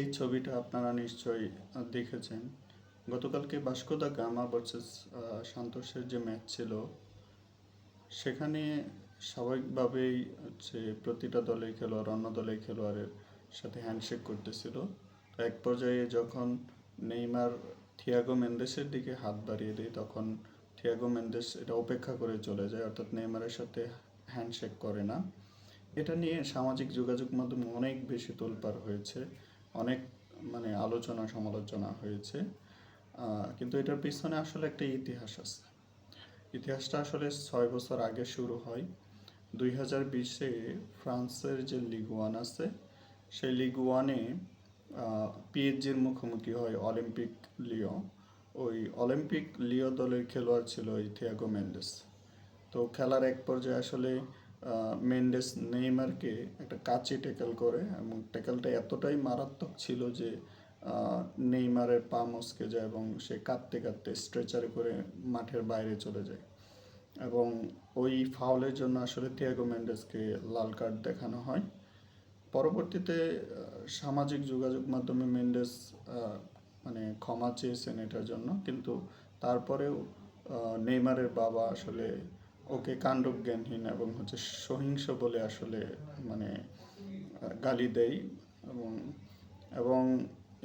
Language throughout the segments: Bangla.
এই ছবিটা আপনারা নিশ্চয়ই দেখেছেন। গতকালকে ভাস্কো দা গামা ভার্সেস সান্তোসের যে ম্যাচ ছিল, সেখানে স্বাভাবিকভাবেই প্রতিটা দলের খেলোয়াড় অন্য দলের খেলোয়াড়ের সাথে হ্যান্ডশেক করতেছিল। তো এক পর্যায়ে যখন নেইমার থিয়াগো মেন্দেসের দিকে হাত বাড়িয়ে দেয়, তখন থিয়াগো মেন্দেস এটা উপেক্ষা করে চলে যায়, অর্থাৎ নেইমারের সাথে হ্যান্ডশেক করে না। এটা নিয়ে সামাজিক যোগাযোগ মাধ্যমে অনেক বেশি তোলপাড় হয়েছে, অনেক আলোচনা সমালোচনা হয়েছে। কিন্তু এটার পিছনে আসলে একটা ইতিহাস আছে। ইতিহাসটা আসলে 6 বছর আগে শুরু হয়। 2020-এ ফ্রান্সের যে লিগ ওয়ান আছে, সেই লিগ ওয়ানে পিএসজির মুখোমুখি হয় অলিম্পিক লিও। ওই অলিম্পিক লিও দলের খেলোয়াড় ছিল ওই থিয়াগো মেন্ডেস। তো খেলার এক পর্যায়ে আসলে মেন্ডেস নেইমারকে একটা কাচি ট্যাকেল করে, এবং ট্যাকেলটা এতটাই মারাত্মক ছিল যে নেইমারের পা মচকে যায় এবং সে কাঁদতে কাঁদতে স্ট্রেচারে করে মাঠের বাইরে চলে যায়। এবং ওই ফাউলের জন্য আসলে থিয়াগো মেন্ডেসকে লাল কার্ড দেখানো হয়। পরবর্তীতে সামাজিক যোগাযোগ মাধ্যমে মেন্ডেস ক্ষমা চেয়েছেন এটার জন্য, কিন্তু তারপরেও নেইমারের বাবা আসলে ওকে কাণ্ডজ্ঞানহীন এবং সহিংস বলে আসলে মানে গালি দেয়। এবং এবং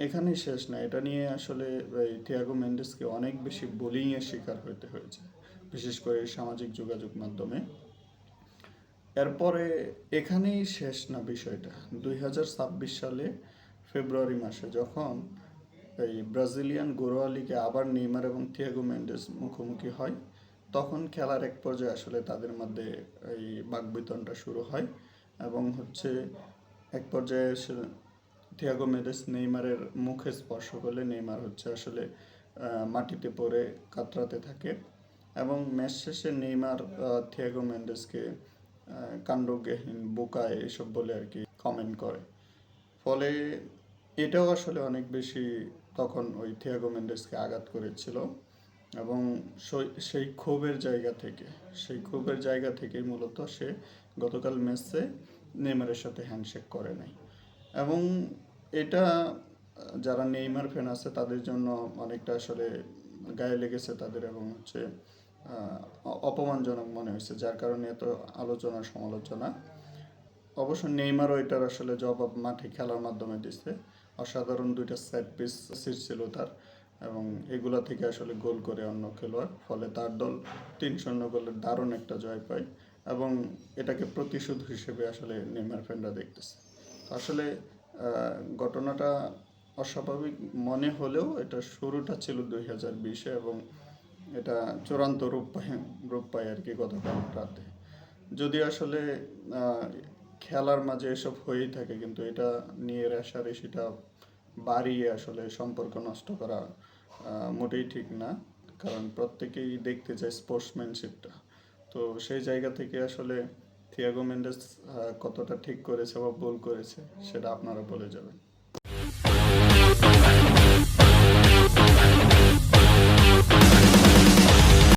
এখানেই শেষ না, এটা নিয়ে আসলে এই থিয়াগো মেন্ডেসকে অনেক বেশি বুলিংয়ের শিকার হতে হয়েছে, বিশেষ করে সামাজিক যোগাযোগ মাধ্যমে। এরপরে এখানেই শেষ না বিষয়টা। 2026 সালে ফেব্রুয়ারি মাসে যখন এই ব্রাজিলিয়ান গোরোয়া লিগে আবার নেইমার এবং থিয়াগো মেন্ডেস মুখোমুখি হয়, তখন খেলার এক পর্যায়ে আসলে তাদের মধ্যে এই বাকবিতণ্ডা শুরু হয়। এবং এক পর্যায়ে থিয়াগো মেন্ডেস নেইমারের মুখে স্পর্শ করলে নেইমার আসলে মাটিতে পড়ে কাতরাতে থাকে। এবং ম্যাচ শেষে নেইমার থিয়াগো মেন্ডেসকে কাণ্ডজ্ঞানহীন, বোকা এসব বলে আর কি কমেন্ট করে। ফলে এটাও আসলে অনেক বেশি তখন ওই থিয়াগো মেন্ডেসকে আঘাত করেছিল। এবং সেই ক্ষোভের জায়গা থেকে মূলত সে গতকাল ম্যাচে নেইমারের সাথে হ্যান্ডশেক করে নাই। এবং এটা যারা নেইমার ফ্যান আছে তাদের জন্য অনেকটা আসলে গায়ে লেগেছে তাদের, এবং অপমানজনক মনে হয়েছে, যার কারণে এত আলোচনা সমালোচনা। অবশ্য নেইমারও এটার আসলে জবাব মাঠে খেলার মাধ্যমে দিচ্ছে। অসাধারণ 2টা সেট পিস ছিল তার, এবং এগুলা থেকে আসলে গোল করে অন্য খেলোয়াড়, ফলে তার দল 3-0 গোলের দারুণ একটা জয় পায়। এবং এটাকে প্রতিশোধ হিসেবে আসলে নেইমার ফ্যানরা দেখতেছে। আসলে ঘটনাটা অস্বাভাবিক মনে হলেও এটা শুরুটা ছিল 2020-এ, এবং এটা চূড়ান্ত রূপ পায় আর কি গতকাল রাতে। যদি আসলে খেলার মাঝে এসব হয়েই থাকে, কিন্তু এটা নিয়ে রেষারেষিটা বাড়িয়ে আসলে সম্পর্ক নষ্ট করা মোটেই ঠিক না। কারণ প্রত্যেকেই দেখতে চায় স্পোর্টসম্যানশিপটা। তো সেই জায়গা থেকে আসলে থিয়াগো মেন্ডেস কতটা ঠিক করেছে বা ভুল করেছে সেটা আপনারা বলে যাবেন।